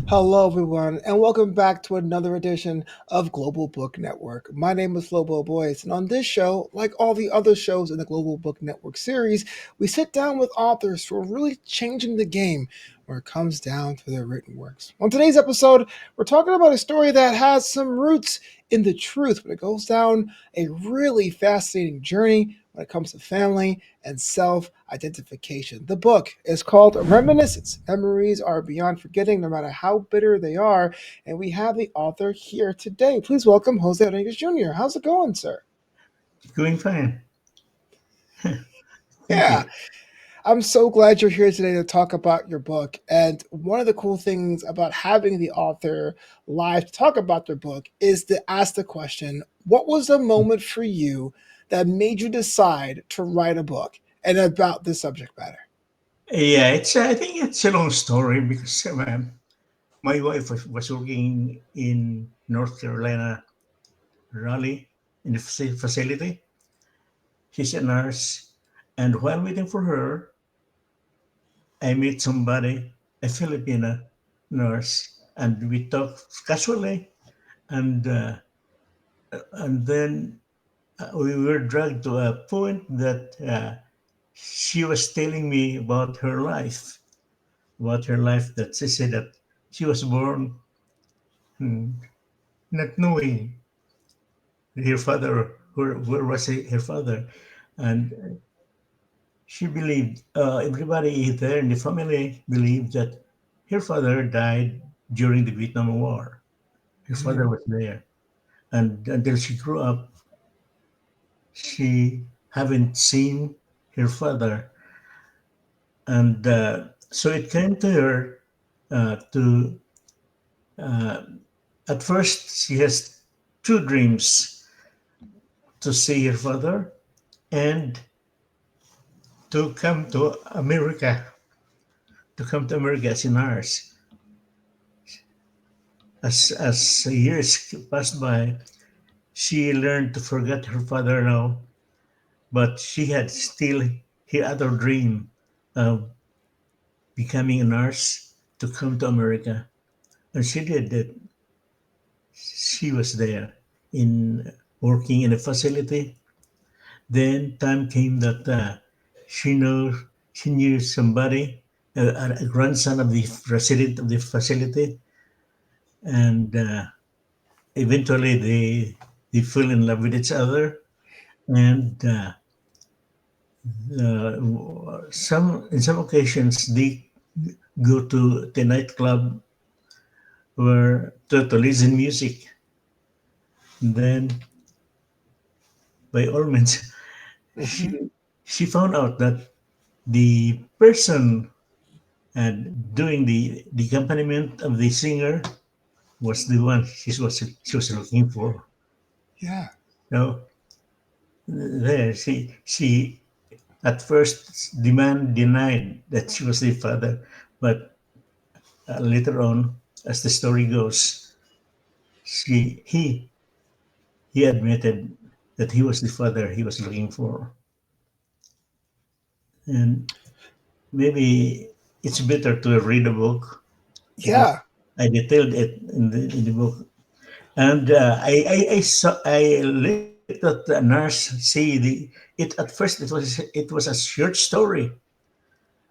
Hello, everyone, and welcome back to another edition of Global Book Network. My name is Lobo Boyce, and on this show, like all the other shows in the Global Book Network series, we sit down with authors who are really changing the game when it comes down to their written works. On today's episode, we're talking about a story that has some roots in the truth, but it goes down a really fascinating journey when it comes to family and self identification. The book is called Reminiscence. Memories are beyond forgetting, no matter how bitter they are. And we have the author here today. Please welcome Jose Arranguez Jr. How's it going, sir? Going fine. Thank Yeah, you. I'm so glad you're here today to talk about your book. And one of the cool things about having the author live to talk about their book is to ask the question, what was the moment for you that made you decide to write a book and about this subject matter? Yeah, I think it's a long story because my wife was working in North Carolina, Raleigh, in the facility. She's a nurse, and while waiting for her, I met somebody, a Filipino nurse, and we talked casually, and then we were dragged to a point that she was telling me about her life, that she said that she was born hmm, not knowing her father, where was her father, and she believed, everybody there in the family believed that her father died during the Vietnam War. Her father Mhm. was there, and until she grew up, she haven't seen her father, and so it came to her to uh, at first she has two dreams: to see her father and to come to America, as a nurse. As years passed by, she learned to forget her father now, but she had still her other dream of becoming a nurse to come to America. And she did that. She was there in working in a facility. Then time came that she knew somebody, a grandson of the president of the facility, and eventually they fell in love with each other. And some in some occasions they go to the nightclub where to listen music. Then by all means, she Mhm. she found out that the person doing the accompaniment of the singer was the one she was looking for. Yeah. So there she at first denied that she was the father, but later on, as the story goes, she he admitted that he was the father he was looking for, and maybe it's better to read a book because Yeah. I detailed it in the book. And I saw I let that nurse see the it. At first it was a short story.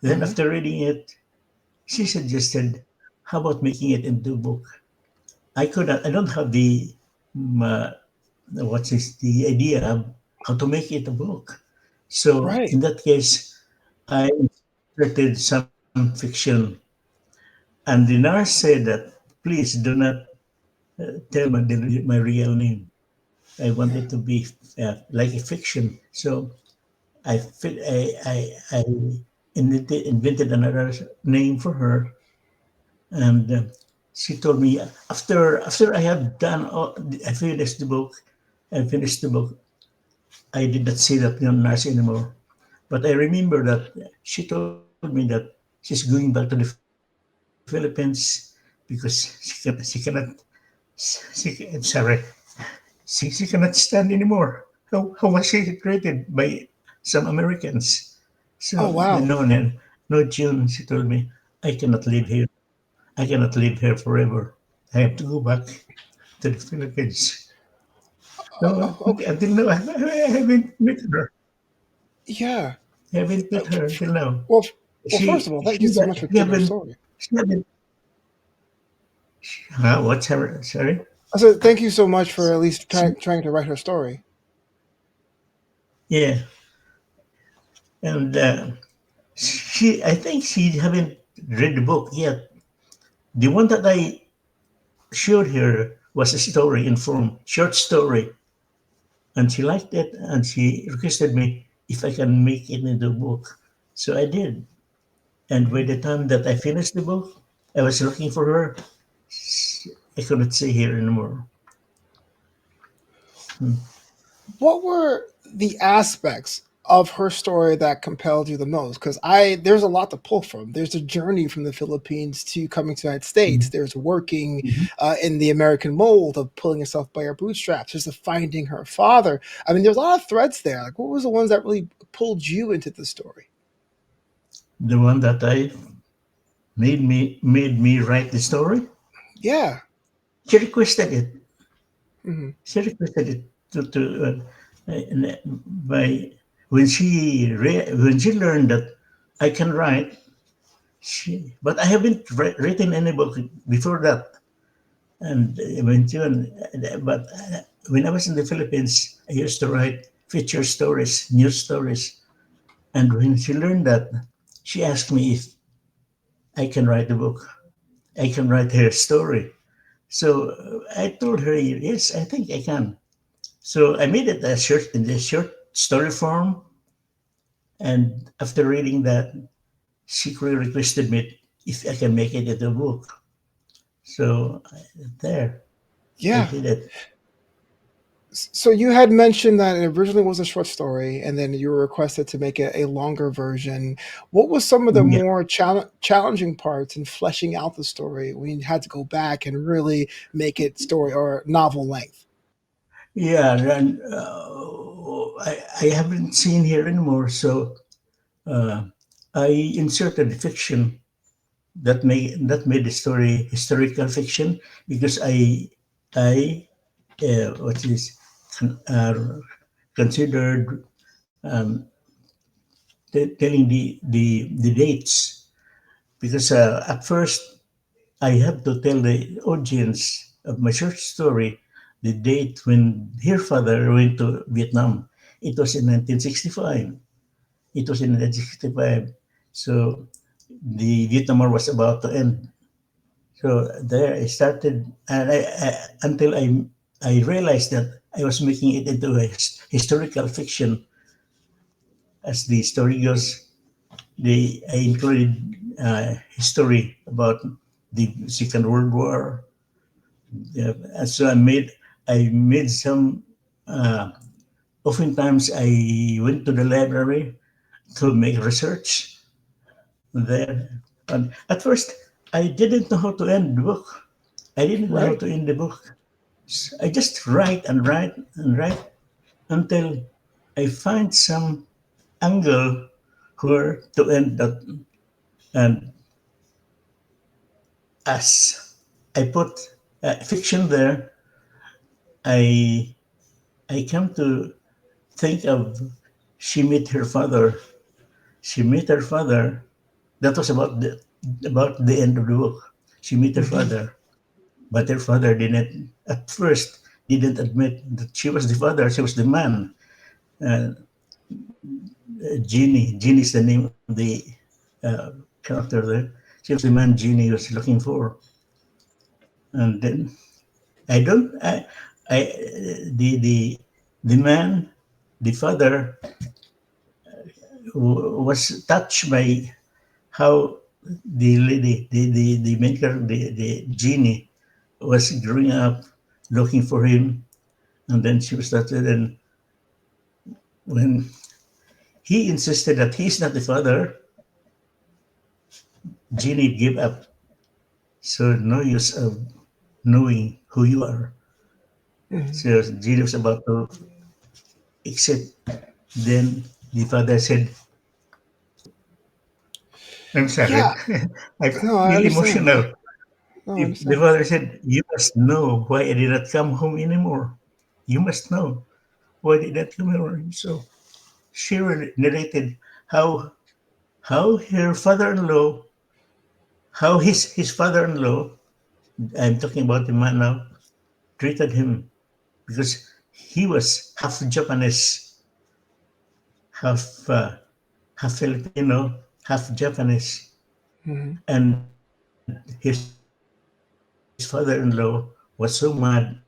Then Mhm. after reading it, she suggested, "How about making it into a book?" I don't have the what is the idea of how to make it a book. So Right. in that case, I inserted some fiction, and the nurse said that, "Please do not tell my real name. I want Yeah. it to be like a fiction." So I invented another name for her, and she told me, after I had done I finished the book. I finished the book. I did not see that nurse anymore, but I remember that she told me that she's going back to the Philippines because I'm sorry, she cannot stand anymore. How was she treated by some Americans? So Oh, wow. no, June, she told me, I cannot live here. I cannot live here forever. I have to go back to the Philippines. So Okay. until now, I haven't met her. Yeah. I haven't met her until now. Well, first She of all, thank she you so much for she sharing your haven't story. she haven't. Huh? What's her? Sorry. I said thank you so much for at least trying to write her story. Yeah, and she. I think she haven't read the book yet. The one that I showed her was a story in form, short story, and she liked it, and she requested me if I can make it into a book. So I did, and by Mhm. the time that I finished the book, I was looking for her. I couldn't see her anymore. Hmm. What were the aspects of her story that compelled you the most? Because I there's a lot to pull from. There's a journey from the Philippines to coming to the United States. Mhm. There's working Mhm. in the American mold of pulling herself by her bootstraps. There's the finding her father. I mean, there's a lot of threads there. Like, what was the ones that really pulled you into the story? The one that I made me write the story. Yeah. She requested it. Hmm. She requested it by when she learned that I can write. But I haven't written any book before that. And but when I was in the Philippines, I used to write feature stories, news stories. And when she learned that, she asked me if I can write a book. I can write her story. So I told her, yes, I think I can. So I made it a short in the short story form. And after reading that, she requested me if I can make it into a book. So there, I Yeah. did it. So you had mentioned that it originally was a short story, and then you were requested to make a longer version. What was some of the Yeah, more challenging parts in fleshing out the story when you had to go back and really make it story or novel length? yeah. And I haven't seen here anymore, so uh, I inserted fiction that made the story historical fiction because I what is considered telling the dates because at first I have to tell the audience of my short story the date when her father went to Vietnam. It was in 1965. It was in 1965. So the Vietnam War was about to end. So there I started, and until I realized that I was making it into a historical fiction. As the story goes, I included history about the Second World War. Yeah, and so I made some. Uh, Oftentimes, I went to the library to make research there. And at first, I didn't know how to end the book. I didn't know how Right. to end the book. I just write and write and write until I find some angle where to end that. And as I put fiction there, I I come to think of she met her father. She met her father. That was about the end of the book. She met her Hmm. father, but her father didn't at first didn't admit that she was the father. She was the man. Uh, Genie. Genie is the name of the uh, character there. She was the man Genie was looking for, and then I don't. I the man, the father, was touched by how the lady, the main character, the genie, was growing up, looking for him, and then she was started. And when he insisted that he's not the father, Genie gave up. So no use of knowing who you are. Hmm. So Genie was about to accept. Then the father said, I'm sorry. Yeah. I No, I feel understand. emotional. Oh, I The understand. father said, "You must know why I did not come home anymore. You must know why I did not come anymore." So she narrated how her father-in-law, how his father-in-law, I'm talking about the man now, treated him because he was half Japanese, half half Filipino, half Japanese, Hmm. and his father-in-law was so mad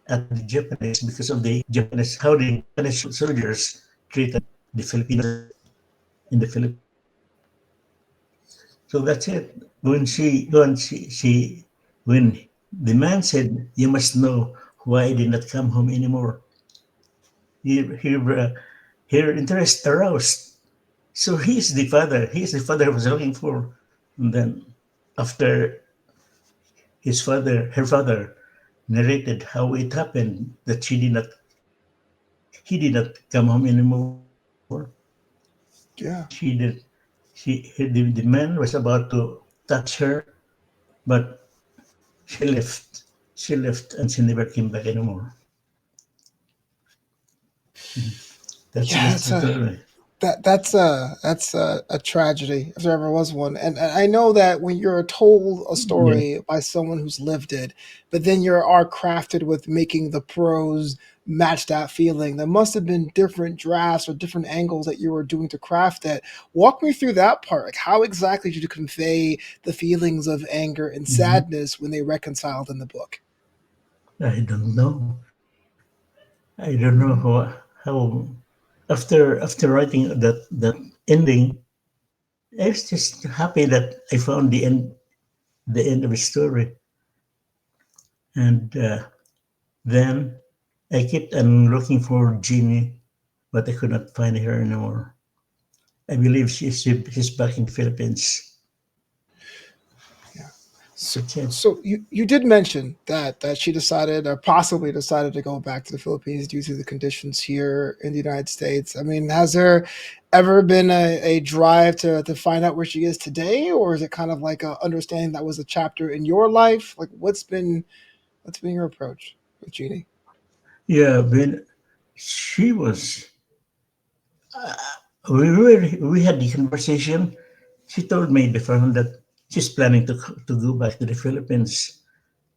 at the Japanese because of the Japanese, how the Japanese soldiers treated the Filipinos in the Philippines. So that's it. When the man said, "You must know why I did not come home anymore," her interest aroused. So he's the father. He's the father I was looking for. And then after her father narrated how it happened that he did not come home anymore. She Yeah. did. The man was about to touch her, but she left. She left and she never came back anymore. Yeah, That's it's the a story. that's a tragedy if there ever was one. And I know that when you're told a Yeah. story by someone who's lived it, but then you are crafted with making the prose match that feeling. There must have been different drafts or different angles that you were doing to craft it. Walk me through that part. Like how exactly did you convey the feelings of anger and Mhm. sadness when they reconciled in the book? I don't know. I don't know how after writing that ending, I was just happy that I found the end of the story, and then I kept on looking for Jeannie, but I could not find her anymore. I believe she's back in the Philippines. Yeah. So, That's it. so you did mention that she decided or possibly decided to go back to the Philippines due to the conditions here in the United States. I mean, has there ever been a drive to find out where she is today, or is it kind of like a understanding that was a chapter in your life? Like, what's been your approach with Jeannie? Yeah, when she was, we had the conversation. She told me beforehand that she's planning to go back to the Philippines.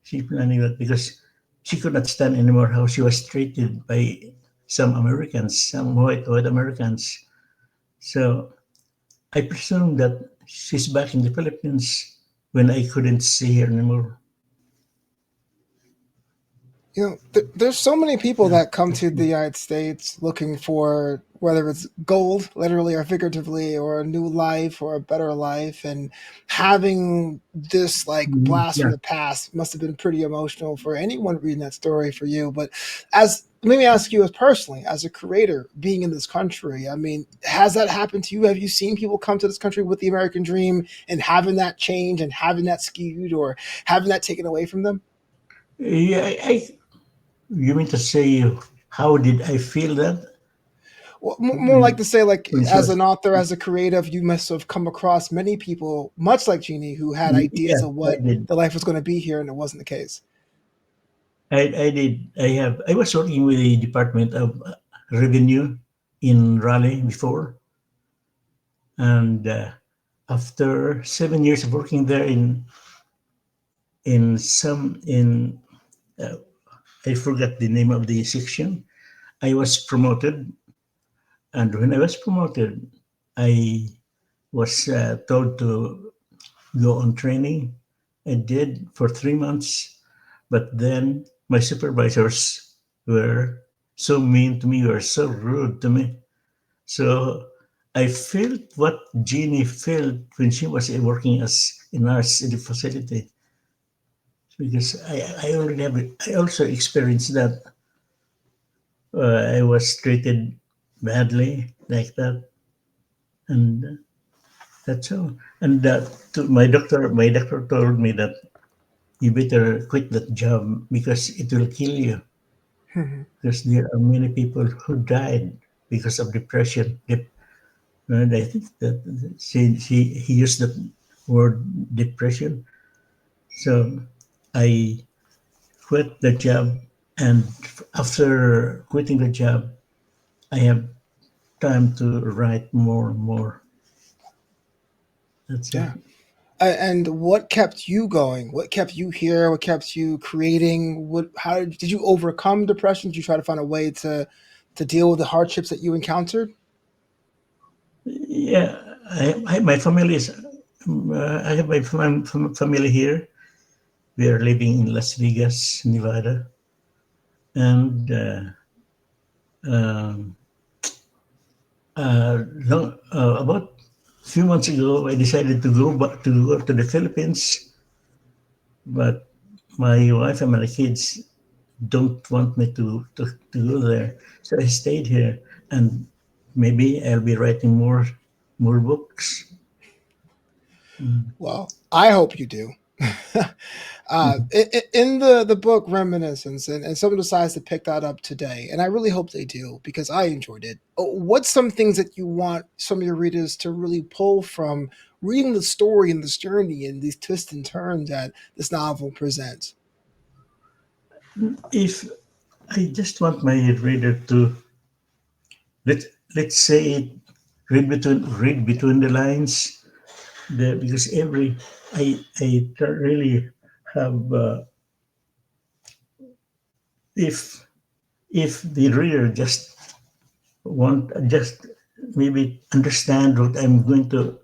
She's planning that because she could not stand anymore how she was treated by some Americans, some white Americans. So I presume that she's back in the Philippines when I couldn't see her anymore. There's so many people Yeah, that come that's to the it. United States looking for whether it's gold, literally or figuratively, or a new life or a better life. And having this like Mhm. blast from Yeah, the past must have been pretty emotional for anyone reading that story for you. But as let me ask you as personally, as a creator being in this country, I mean, has that happened to you? Have you seen people come to this country with the American dream and having that change and having that skewed or having that taken away from them? yeah. You mean to say how did I feel that Well, more like when to say, like when she as was? an author, as a creative, you must have come across many people, much like Jeannie, who had ideas Yeah, of I what did. the life was going to be here, and it wasn't the case. I did. I was working with the Department of Revenue in Raleigh before, and after 7 years of working there in some in uh, I forgot the name of the section. I was promoted, and when I was promoted, I was told to go on training. I did for 3 months, but then my supervisors were so mean to me, were so rude to me. So I felt what Jeannie felt when she was working as a nurse in the facility because I already have I also experienced that I was treated badly like that, and that's all. And my doctor told me that you better quit that job because it will kill you. Mhm. Because there are many people who died because of depression. And I think that he used the word depression. So I quit the job, and after quitting the job, I have time to write more and more. That's it. Yeah. And what kept you going? What kept you here? What kept you creating? What? How did you overcome depression? Did you try to find a way to deal with the hardships that you encountered? Yeah, my family is. I have my family here. We are living in Las Vegas, Nevada, and um, about a few months ago, I decided to go back to go to the Philippines, but my wife and my kids don't want me to go there, so I stayed here, and maybe I'll be writing more books. Mm. Well, I hope you do. In the book Reminiscence, and someone decides to pick that up today, and I really hope they do because I enjoyed it. What's some things that you want some of your readers to really pull from reading the story and this journey and these twists and turns that this novel presents? If I just want my reader to let let's say it, read between the lines, because I really have if the reader just maybe understand what I'm going to.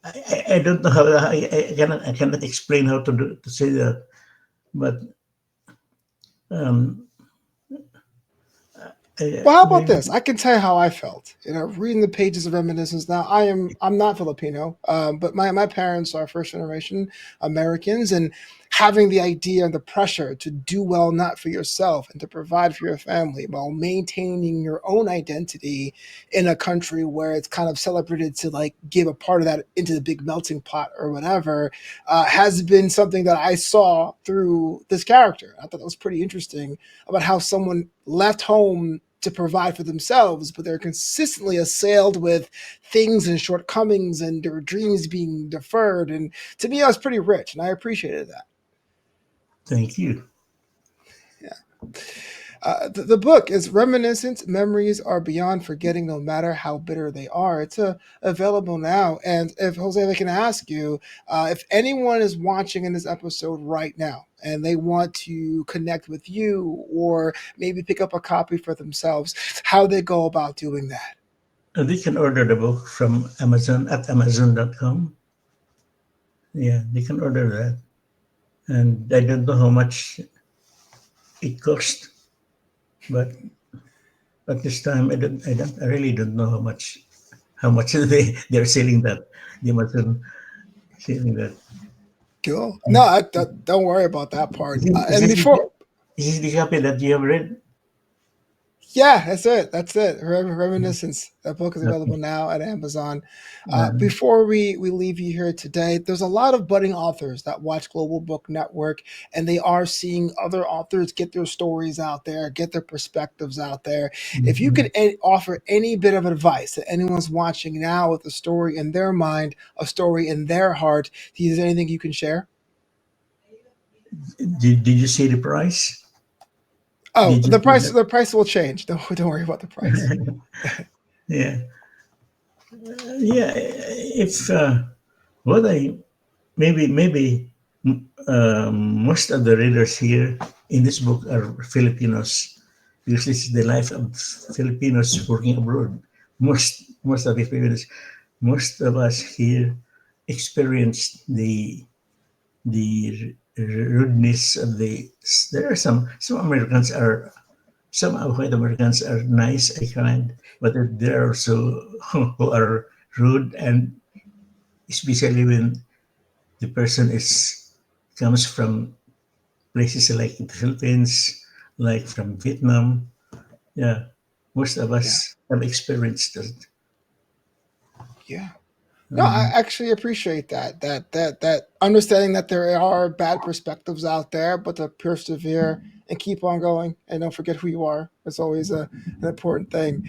I don't know how I cannot explain how to say that, but um, Well, how about maybe. this? I can tell you how I felt. Reading the pages of Reminiscence. Now, I'm not Filipino, but my parents are first generation Americans, and having the idea and the pressure to do well not for yourself and to provide for your family while maintaining your own identity in a country where it's kind of celebrated to like give a part of that into the big melting pot or whatever, has been something that I saw through this character. I thought that was pretty interesting about how someone left home to provide for themselves, but they're consistently assailed with things and shortcomings and their dreams being deferred. And to me, I was pretty rich, and I appreciated that. Thank you. The book is Reminiscence. Memories are beyond forgetting, no matter how bitter they are. It's available now. And if Jose, if I can ask you, if anyone is watching in this episode right now and they want to connect with you or maybe pick up a copy for themselves, how they go about doing that? They can order the book from Amazon at Amazon.com. Yeah, they can order that, and I don't know how much it cost, but at this time I really don't know how much they're selling that. They must have selling that. Cool. No, don't worry about that part. Is, it, is, And this, before, is this the copy that you have read? yeah, that's it. That's it. Reminiscence. That book is available Okay. now at Amazon. Uh, Before we leave you here today, there's a lot of budding authors that watch Global Book Network, and they are seeing other authors get their stories out there, get their perspectives out there. If you mhm. could offer any bit of advice that anyone's watching now with a story in their mind, a story in their heart, is there anything you can share? Did you see the price? Oh, Did you the see price. that? The price will change. Don't worry about the price. Yeah, yeah. If what I maybe most of the readers here in this book are Filipinos, because this is the life of Filipinos working abroad. Most of the Filipinos, most of us here experienced the rudeness of the. There are some Americans are some white Americans are nice and kind, but there are also who are rude, and especially when the person is comes from places like the Philippines, like from Vietnam. Yeah, most of Yeah, us have experienced that. yeah. No, I actually appreciate that. That understanding that there are bad perspectives out there, but to persevere and keep on going and don't forget who you are. It's always an important thing.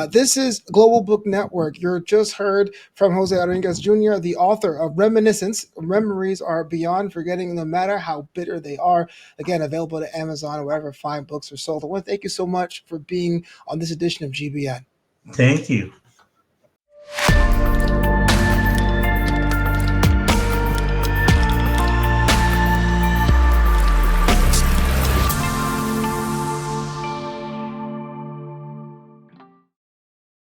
This is Global Book Network. You're just heard from Jose Arranguez Jr., the author of Reminiscence. Memories are beyond forgetting, no matter how bitter they are. Again, available to Amazon or wherever fine books are sold. I want to thank you so much for being on this edition of GBN. Thank you.